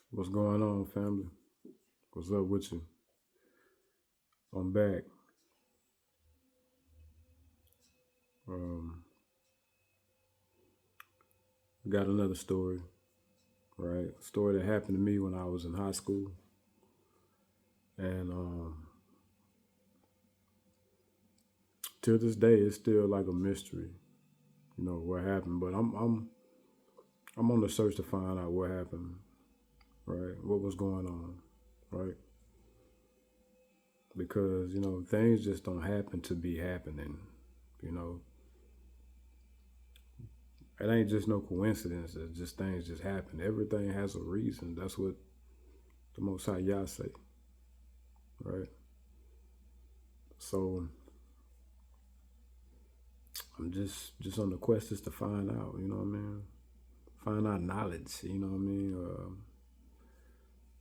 What's going on, family? What's up with you? I'm back. Um, got another story, right? A story that happened to me when I was in high school, and till this day, it's still like a mystery, what happened. But I'm on the search to find out what happened, right? What was going on, right? Because things just don't happen to be happening. You know, it ain't just no coincidence. It's just things just happen. Everything has a reason. That's what the Most High Yah say, right? So I'm just on the quest just to find out, you know what I mean? Find out knowledge, you know what I mean?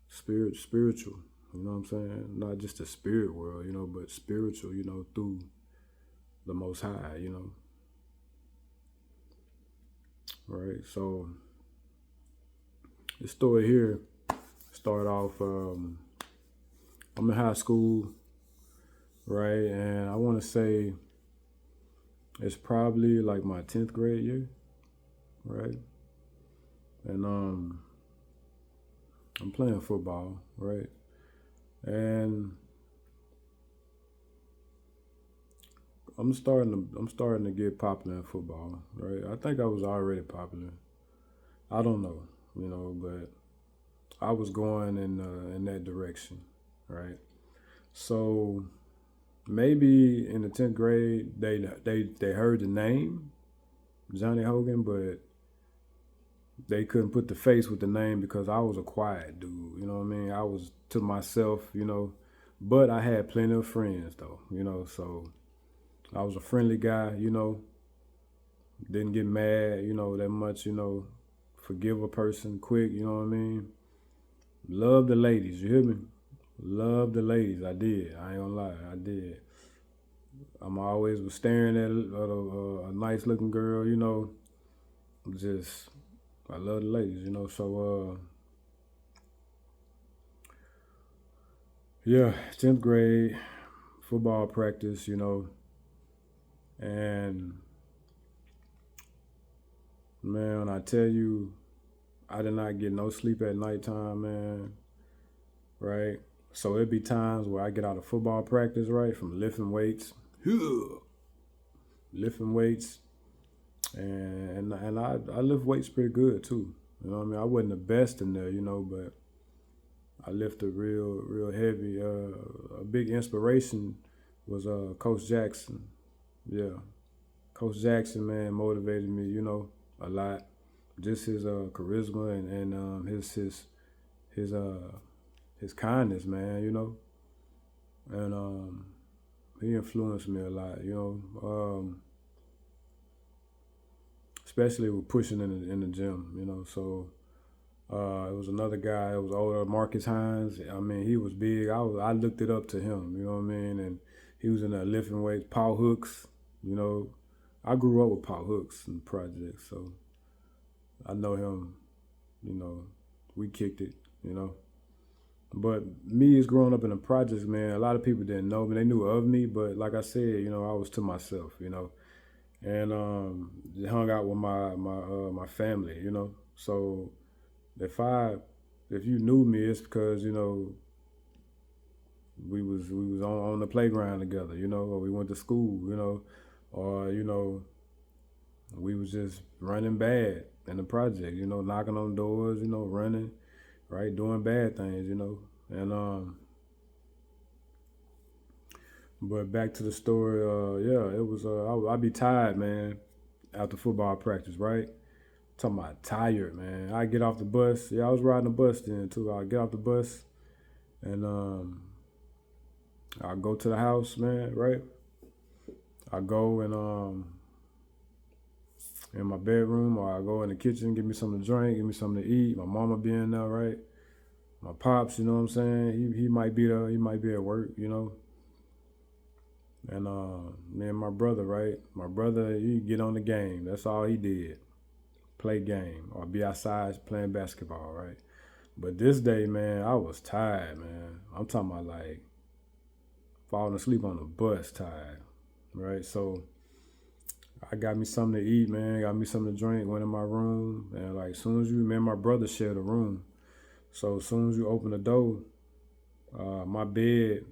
Spiritual, you know what I'm saying? Not just the spirit world, but spiritual, through the Most High, right? So this story here started off. I'm in high school, right? And I want to say it's probably like my 10th grade year, right? And I'm playing football, right? And I'm starting to get popular in football, right? I think I was already popular. I don't know, but I was going in that direction, right? So maybe in the 10th grade they heard the name Johnny Hogan, but they couldn't put the face with the name because I was a quiet dude. You know what I mean? I was to myself, but I had plenty of friends though, so I was a friendly guy, didn't get mad, that much, forgive a person quick, you know what I mean? Love the ladies, you hear me? Love the ladies, I did. I ain't gonna lie, I did. I'm always was staring at a nice looking girl, just I love the ladies, So yeah, 10th grade football practice, and man, when I tell you, I did not get no sleep at nighttime, man. Right? So it'd be times where I get out of football practice, right, from lifting weights, and I lift weights pretty good too. You know what I mean? I wasn't the best in there, but I lifted real heavy. A big inspiration was Coach Jackson. Yeah, Coach Jackson, man, motivated me, a lot. Just his charisma and his his kindness, man, and he influenced me a lot, especially with pushing in the gym, So it was another guy. It was older, Marcus Hines. I mean, he was big. I looked it up to him. You know what I mean? And he was in there lifting weights. Paul Hooks. I grew up with Paul Hooks in the project, so I know him. We kicked it. But me as growing up in the projects, man, a lot of people didn't know me. They knew of me, but like I said, I was to myself. And hung out with my family. So if I if you knew me, it's because we was on the playground together, or we went to school, or we was just running bad in the project, knocking on doors, running, right, doing bad things, and but back to the story, yeah, it was I'd be tired, man, after football practice, right? Talking about tired, man. I get off the bus. Yeah, I was riding the bus then too. I get off the bus and I go to the house, man, right? I go and in my bedroom, or I go in the kitchen, give me something to drink, give me something to eat. My mama be in there, right? My pops, you know what I'm saying? He might be there, he might be at work, And me and my brother, right? My brother, he get on the game. That's all he did. Play game or be outside playing basketball, right? But this day, man, I was tired, man. I'm talking about like falling asleep on the bus tired, right? So I got me something to eat, man. Got me something to drink. Went in my room, and like as soon as you, man, my brother shared a room. So as soon as you open the door, my bed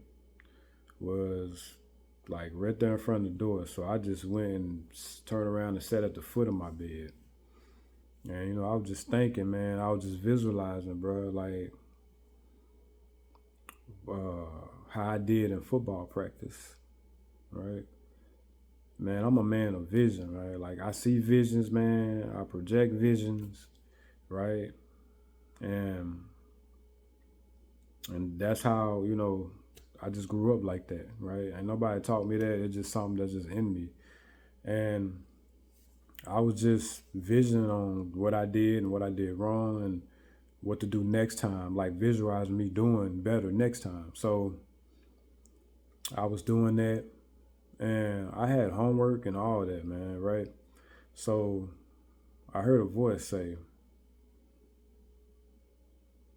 was like right there in front of the door. So I just went and turned around and sat at the foot of my bed. And I was just thinking, man. I was just visualizing, bro, like how I did in football practice, right? Man, I'm a man of vision, right? Like I see visions, man. I project visions, right? And that's how I just grew up like that, right? And nobody taught me that. It's just something that's just in me. And I was just visioning on what I did and what I did wrong and what to do next time, like visualizing me doing better next time. So I was doing that, and I had homework and all that, man, right? So I heard a voice say,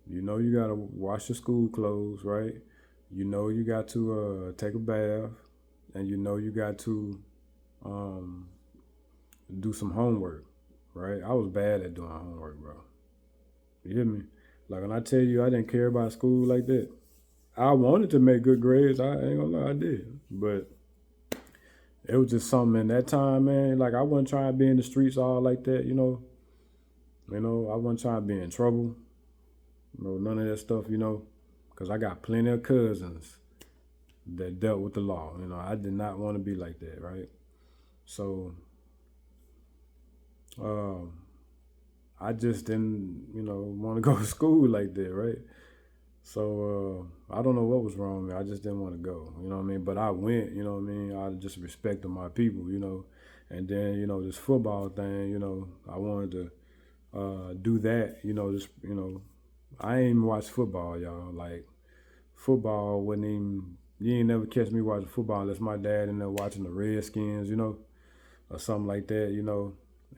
you gotta wash your school clothes, right? You got to take a bath, and you got to um, do some homework, right? I was bad at doing homework, bro. You hear me? Like when I tell you I didn't care about school like that, I wanted to make good grades. I ain't gonna lie, I did. But it was just something in that time, man. Like I wasn't trying to be in the streets all like that, I wasn't trying to be in trouble. None of that stuff, because I got plenty of cousins that dealt with the law. I did not want to be like that, right? So um, I just didn't, want to go to school like that, right? So I don't know what was wrong with me. I just didn't want to go, you know what I mean? But I went, you know what I mean? I just respected my people, And then, this football thing, I wanted to do that, I ain't even watch football, y'all. Like football wasn't even, you ain't never catch me watching football unless my dad in there watching the Redskins, or something like that,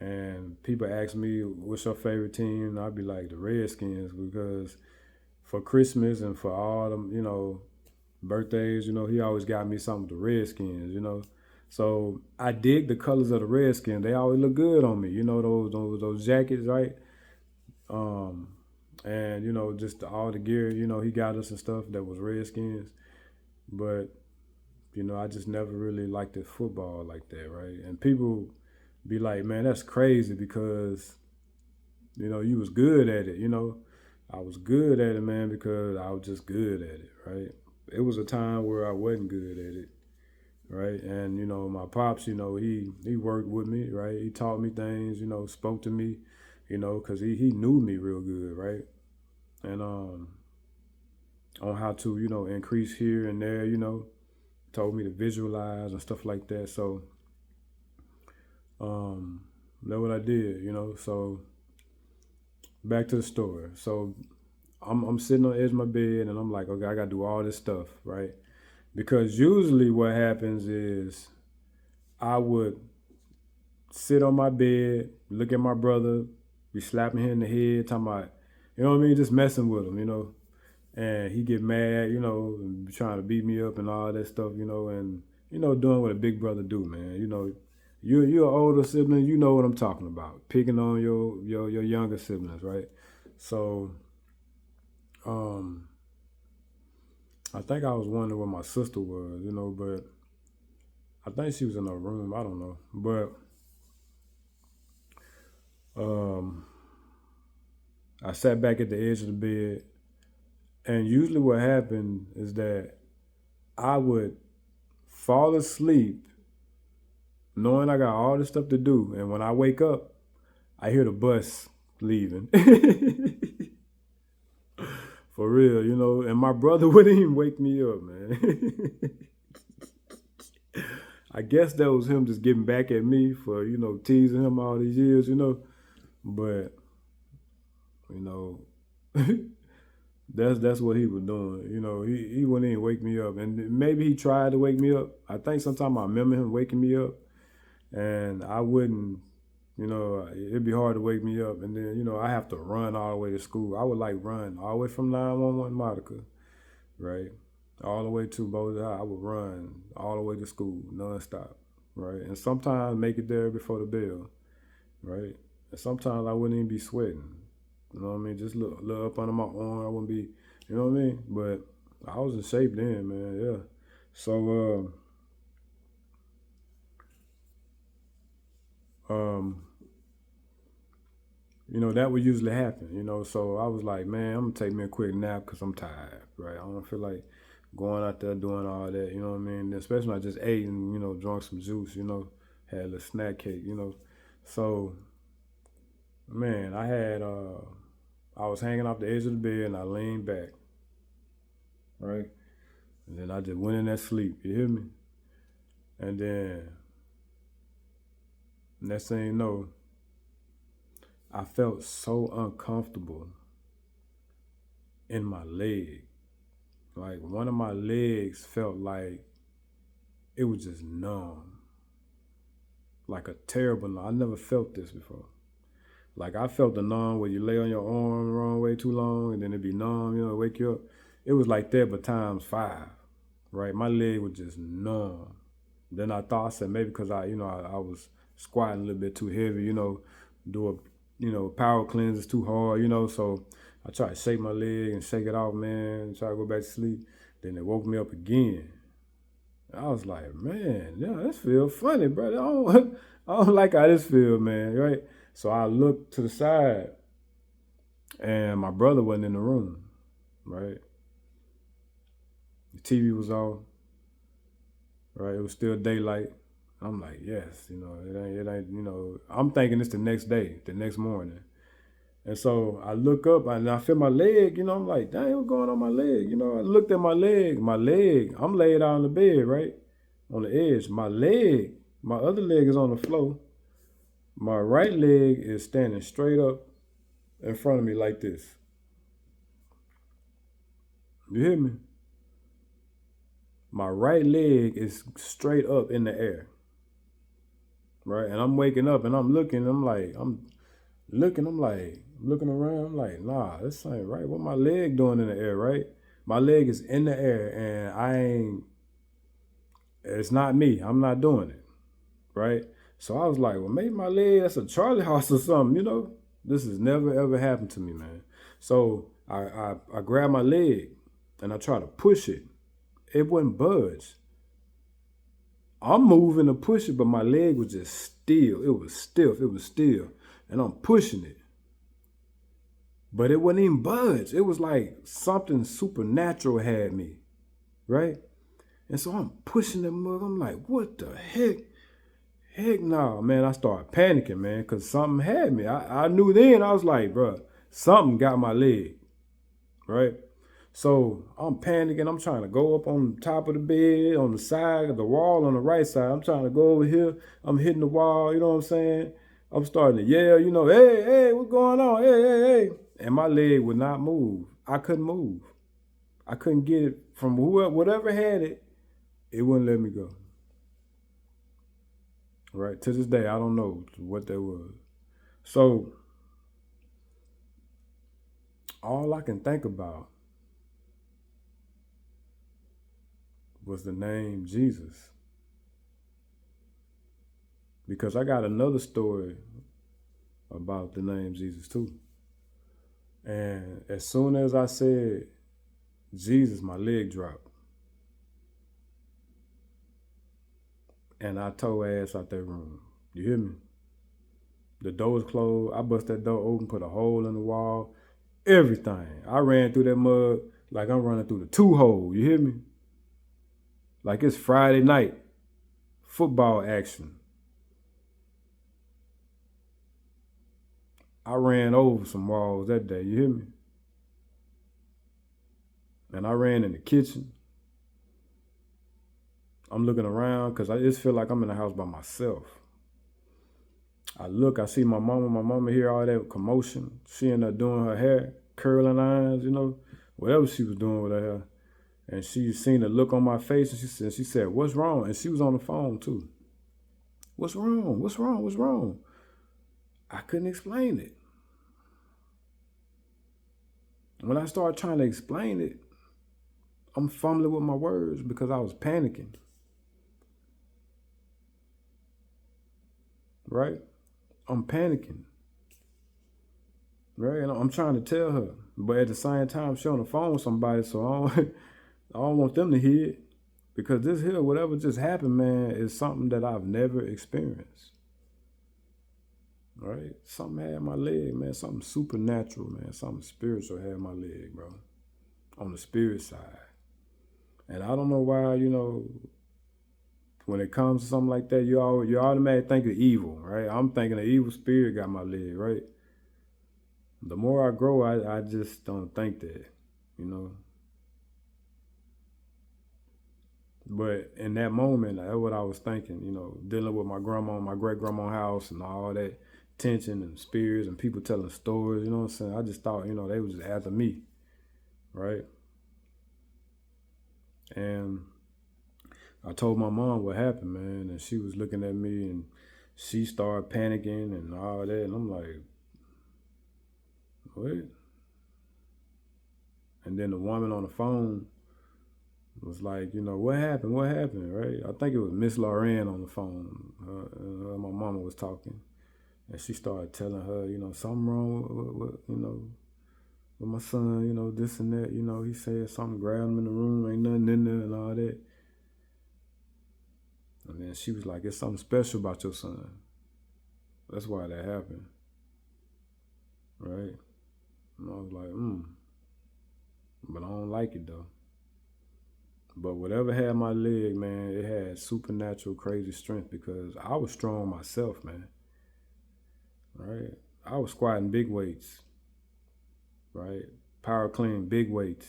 And people ask me, what's your favorite team? And I'd be like, the Redskins, because for Christmas and for all them, birthdays, he always got me something with the Redskins. So I dig the colors of the Redskins. They always look good on me. Those jackets, right? And just all the gear, he got us and stuff that was Redskins. But I just never really liked the football like that, right? And people be like, man, that's crazy because you was good at it. I was good at it, man, because I was just good at it, right? It was a time where I wasn't good at it, right? And my pops, he worked with me, right? He taught me things, spoke to me, because he knew me real good, right? And on how to increase here and there, told me to visualize and stuff like that. So that's what I did, So back to the story. So I'm sitting on the edge of my bed and I'm like, okay, I gotta do all this stuff, right? Because usually what happens is I would sit on my bed, look at my brother, be slapping him in the head, talking about, just messing with him, And he get mad, and trying to beat me up and all that stuff, and doing what a big brother do, man. You're an older sibling, you know what I'm talking about. Picking on your younger siblings, right? So I think I was wondering where my sister was, but I think she was in her room. I don't know. But I sat back at the edge of the bed, and usually what happened is that I would fall asleep knowing I got all this stuff to do, and when I wake up, I hear the bus leaving. For real, and my brother wouldn't even wake me up, man. I guess that was him just getting back at me for, teasing him all these years, But, that's what he was doing. He wouldn't even wake me up. And maybe he tried to wake me up. I think sometimes I remember him waking me up and I wouldn't, You know, it'd be hard to wake me up, and then I have to run all the way to school. I would like run all the way from 911 Monica, right, all the way to Boulder High. I would run all the way to school nonstop, right, and sometimes make it there before the bell, right, and sometimes I wouldn't even be sweating. You know what I mean? Just look up under my arm. I wouldn't be, you know what I mean? But I was in shape then, man. Yeah. So, that would usually happen, So I was like, man, I'm gonna take me a quick nap because I'm tired, right? I don't feel like going out there doing all that, you know what I mean? Especially when I just ate and, drank some juice, had a little snack cake. So, man, I was hanging off the edge of the bed and I leaned back, right? And then I just went in that sleep, you hear me? And then, next thing you know, I felt so uncomfortable in my leg. Like one of my legs felt like it was just numb. Like a terrible numb. I never felt this before. Like I felt the numb where you lay on your arm the wrong way too long and then it'd be numb, wake you up. It was like that, but times 5, right? My leg was just numb. Then I said maybe because I was squatting a little bit too heavy, do power cleanse is too hard, so I tried to shake my leg and shake it off, man, and try to go back to sleep. Then it woke me up again. I was like, man, yeah, this feels funny, brother. I don't like how this feels, man, right? So I looked to the side and my brother wasn't in the room, right? The TV was off, right? It was still daylight. I'm like, yes, it ain't, I'm thinking it's the next day, the next morning. And so I look up and I feel my leg, I'm like, dang, what's going on my leg? I looked at my leg, I'm laid out on the bed, right? On the edge. My other leg is on the floor. My right leg is standing straight up in front of me like this. You hear me? My right leg is straight up in the air. Right? And I'm waking up and I'm looking around, I'm like, nah, this ain't right. What my leg doing in the air, right? My leg is in the air and it's not me. I'm not doing it, right? So I was like, well, maybe my leg, that's a Charlie horse or something, This has never, ever happened to me, man. So I grabbed my leg and I tried to push it. It wouldn't budge. I'm moving to push it, but my leg was just still. It was stiff. It was still. And I'm pushing it. But it wouldn't even budge. It was like something supernatural had me, right? And so I'm pushing that mug. I'm like, what the heck? Heck no, man. I started panicking, man, because something had me. I knew then. I was like, bro, something got my leg, right? So I'm panicking. I'm trying to go up on the top of the bed, on the side of the wall on the right side. I'm trying to go over here. I'm hitting the wall. You know what I'm saying? I'm starting to yell, hey, what's going on? Hey. And my leg would not move. I couldn't move. I couldn't get it from whatever had it. It wouldn't let me go. Right? To this day, I don't know what that was. So all I can think about was the name Jesus. Because I got another story about the name Jesus too. And as soon as I said Jesus, my leg dropped. And I tore ass out that room. You hear me? The door was closed. I bust that door open, put a hole in the wall. Everything. I ran through that mud like I'm running through the 2-hole. You hear me? Like it's Friday night. Football action. I ran over some walls that day. You hear me? And I ran in the kitchen. I'm looking around because I just feel like I'm in the house by myself. I see my mama hear all that commotion. She ended up doing her hair, curling irons, whatever she was doing with her hair. And she seen the look on my face and she said, what's wrong? And she was on the phone too. What's wrong? I couldn't explain it. When I started trying to explain it, I'm fumbling with my words because I was panicking. Right? I'm panicking. Right? And I'm trying to tell her. But at the same time, she on the phone with somebody, so I don't want them to hear it. Because this here, whatever just happened, man, is something that I've never experienced. Right? Something had my leg, man. Something supernatural, man. Something spiritual had my leg, bro. On the spirit side. And I don't know why, when it comes to something like that, you automatically think of evil, right? I'm thinking an evil spirit got my leg, right? The more I grow, I just don't think that, you know. But in that moment, that's what I was thinking, dealing with my grandma, my great grandma house, and all that tension and spirits and people telling stories, you know what I'm saying? I just thought, they was just after me, right? And I told my mom what happened, man, and she was looking at me and she started panicking and all that, and I'm like, what? And then the woman on the phone was like, what happened? What happened, right? I think it was Miss Lauren on the phone. My mama was talking, and she started telling her, something wrong with my son, this and that. He said something, grabbed him in the room, ain't nothing in there and all that. And then she was like, it's something special about your son. That's why that happened, right? And I was like, but I don't like it though. But whatever had my leg, man, it had supernatural crazy strength because I was strong myself, man. Right? I was squatting big weights. Right? Power clean big weights.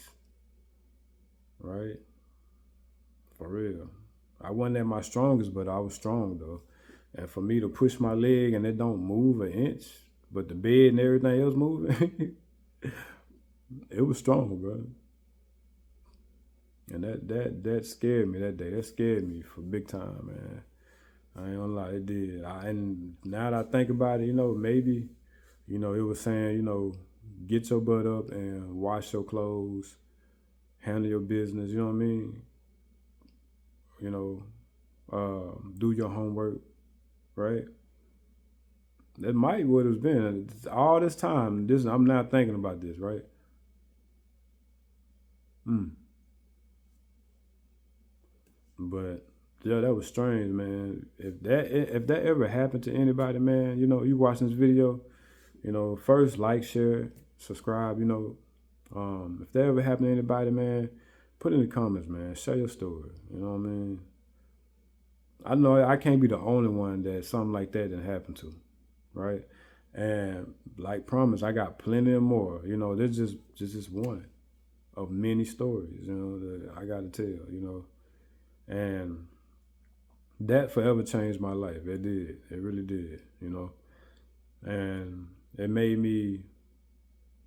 Right? For real. I wasn't at my strongest, but I was strong though. And for me to push my leg and it don't move an inch, but the bed and everything else moving, it was strong, bro. And that scared me that day. That scared me for big time, man. I ain't gonna lie, it did. And now that I think about it, maybe, it was saying, get your butt up and wash your clothes, handle your business, you know what I mean? Do your homework, right? That might what it's been. All this time, I'm not thinking about this, right? But yeah, that was strange, man. If that ever happened to anybody, man, you watching this video, first like, share, subscribe, if that ever happened to anybody, man, put in the comments, man. Share your story. You know what I mean? I know I can't be the only one that something like that didn't happen to, right? And like promise, I got plenty of more. There's just one of many stories, that I got to tell, and that forever changed my life. It did. It really did, and it made me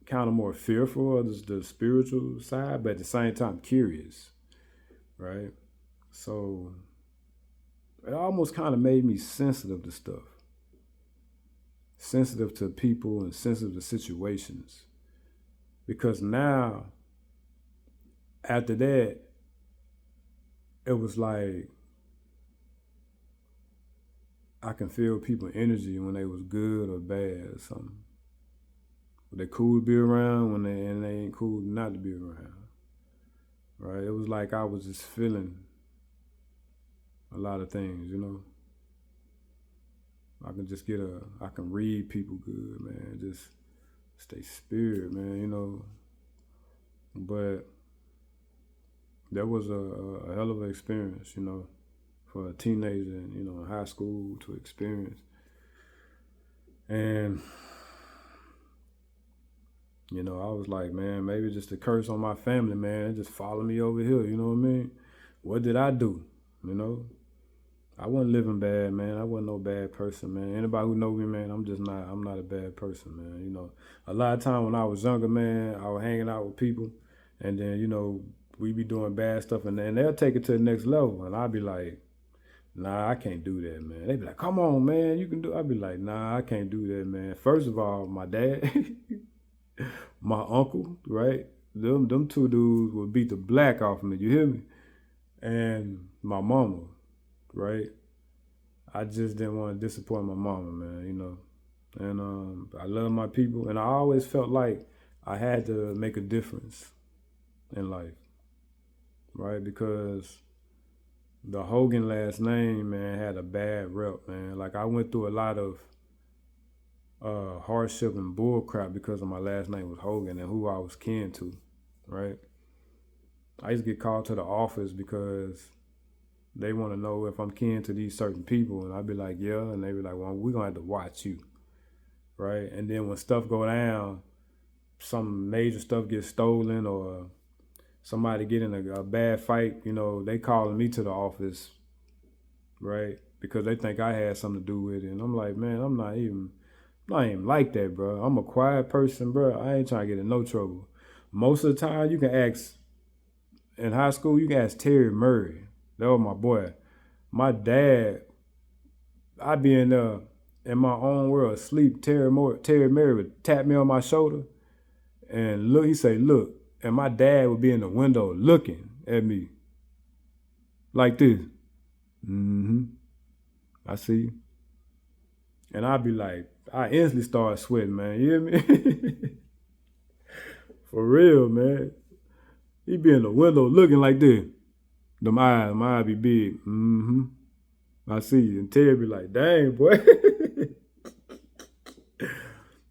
kind of more fearful of the spiritual side, but at the same time curious, right? So it almost kind of made me sensitive to stuff, sensitive to people and sensitive to situations, because now after that, it was like I can feel people's energy when they was good or bad or something. They cool to be around when they ain't cool not to be around. Right? It was like I was just feeling a lot of things, I can just I can read people good, man. Just stay spirit, man, But that was a hell of an experience, for a teenager, in high school to experience. And I was like, man, maybe just a curse on my family, man. It just followed me over here, you know what I mean? What did I do, I wasn't living bad, man. I wasn't no bad person, man. Anybody who know me, man, I'm not a bad person, man. A lot of time when I was younger, man, I was hanging out with people and then, we be doing bad stuff and they'll take it to the next level. And I'd be like, Nah, I can't do that, man. They be like, come on, man, you can do. I be like, nah, I can't do that, man. First of all, my dad, my uncle, right? Them two dudes would beat the black off me. You hear me? And my mama, right? I just didn't want to disappoint my mama, man. And I love my people, and I always felt like I had to make a difference in life, right? Because the Hogan last name, man, had a bad rep, man. Like I went through a lot of hardship and bullcrap because of my last name was Hogan and who I was kin to, right? I used to get called to the office because they want to know if I'm kin to these certain people, and I'd be like, yeah, and they be like, well, we're gonna have to watch you, right? And then when stuff go down, some major stuff gets stolen or somebody get in a bad fight, they calling me to the office, right? Because they think I had something to do with it. And I'm like, man, I'm not even like that, bro. I'm a quiet person, bro. I ain't trying to get in no trouble. Most of the time, you can ask, in high school, you can ask Terry Murray. That was my boy. My dad, I'd be in my own world, asleep. Terry Murray would tap me on my shoulder and look. He say, look. And my dad would be in the window looking at me like this. Mm-hmm. I see you. And I'd be like, I instantly start sweating, man. You hear me? For real, man. He'd be in the window looking like this. My eyes be big. Mm-hmm. I see you. And Terry be like, dang, boy.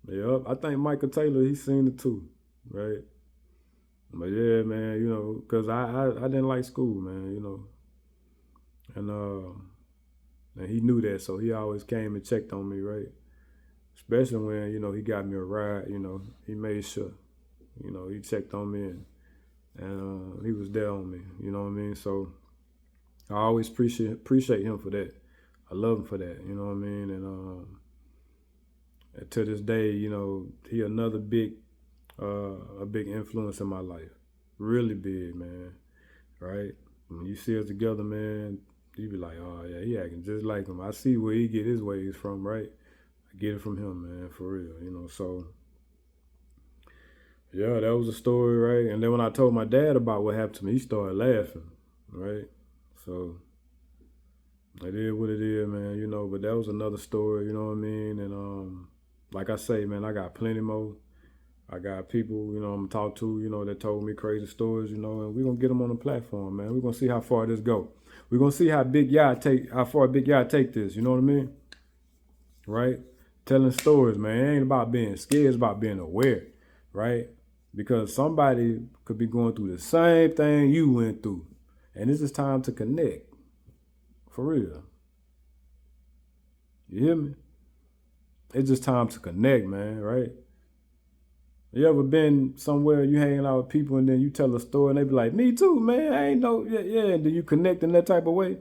Yep. I think Michael Taylor, he seen it too, right? But yeah, man, because I didn't like school, man, and he knew that, so he always came and checked on me, right? Especially when, he got me a ride, he made sure, he checked on me and he was there on me, you know what I mean? So I always appreciate him for that. I love him for that, you know what I mean? And to this day, he another a big influence in my life. Really big, man. Right? When you see us together, man, you be like, oh yeah, he acting just like him. I see where he get his ways from, right? I get it from him, man, for real, so yeah, that was a story, right? And then when I told my dad about what happened to me, he started laughing, right? So it is what it is, man, but that was another story, you know what I mean? And like I say, man, I got plenty more. I got people, I'm gonna talk to, that told me crazy stories, and we're gonna get them on the platform, man. We're gonna see how far this go. We're gonna see how far Big Yah take this, you know what I mean? Right? Telling stories, man. It ain't about being scared, it's about being aware, right? Because somebody could be going through the same thing you went through. And this is time to connect. For real. You hear me? It's just time to connect, man, right? You ever been somewhere you hanging out with people and then you tell a story and they be like, me too, man. I ain't know, yeah. And then you connect in that type of way.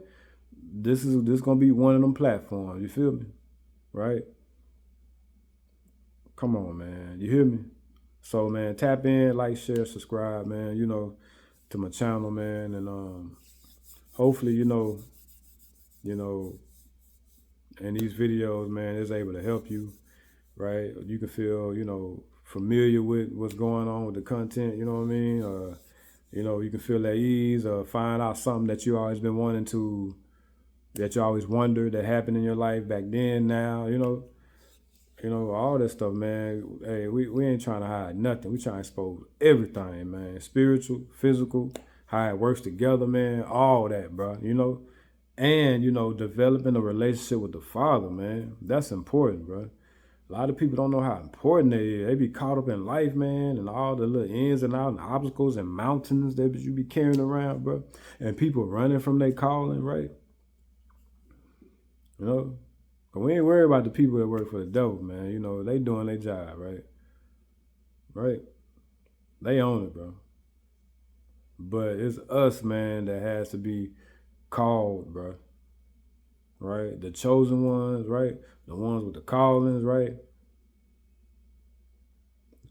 This gonna be one of them platforms. You feel me? Right? Come on, man. You hear me? So, man, tap in, like, share, subscribe, man. To my channel, man, and hopefully, in these videos, man, it's able to help you, right? You can feel, familiar with what's going on with the content, you know what I mean? You can feel at ease or find out something that you always been wanting to, that you always wondered that happened in your life back then, now, all that stuff, man. Hey, we ain't trying to hide nothing. We trying to expose everything, man. Spiritual, physical, how it works together, man. All that, bro, And, developing a relationship with the Father, man. That's important, bro. A lot of people don't know how important that is. They be caught up in life, man, and all the little ins and outs and obstacles and mountains that you be carrying around, bro. And people running from their calling, right? But we ain't worried about the people that work for the devil, man. They doing their job, right? Right? They own it, bro. But it's us, man, that has to be called, bro. Right? The chosen ones, right? The ones with the callings, right?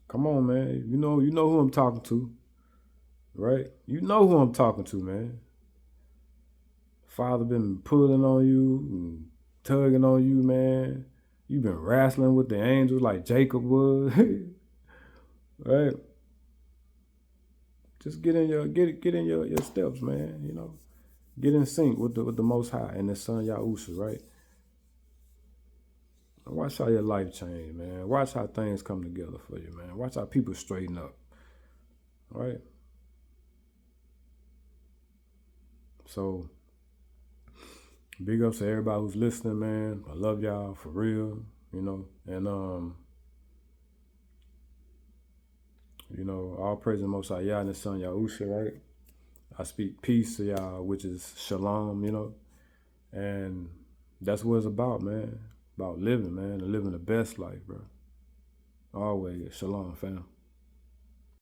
Come on, man. You know who I'm talking to, right? You know who I'm talking to, man. Father been pulling on you and tugging on you, man. You've been wrestling with the angels like Jacob was. Right? Just get in your steps, man. You know, get in sync with the Most High and the Son Yahusha, right? Watch how your life change, man. Watch how things come together for you, man. Watch how people straighten up, right? So, big ups to everybody who's listening, man. I love y'all for real, you know. And you know, all praise the Most High Yah and the Son Yahusha, right? I speak peace to y'all, which is shalom, you know. And that's what it's about, man. About living, man, and living the best life, bro. Always shalom, fam.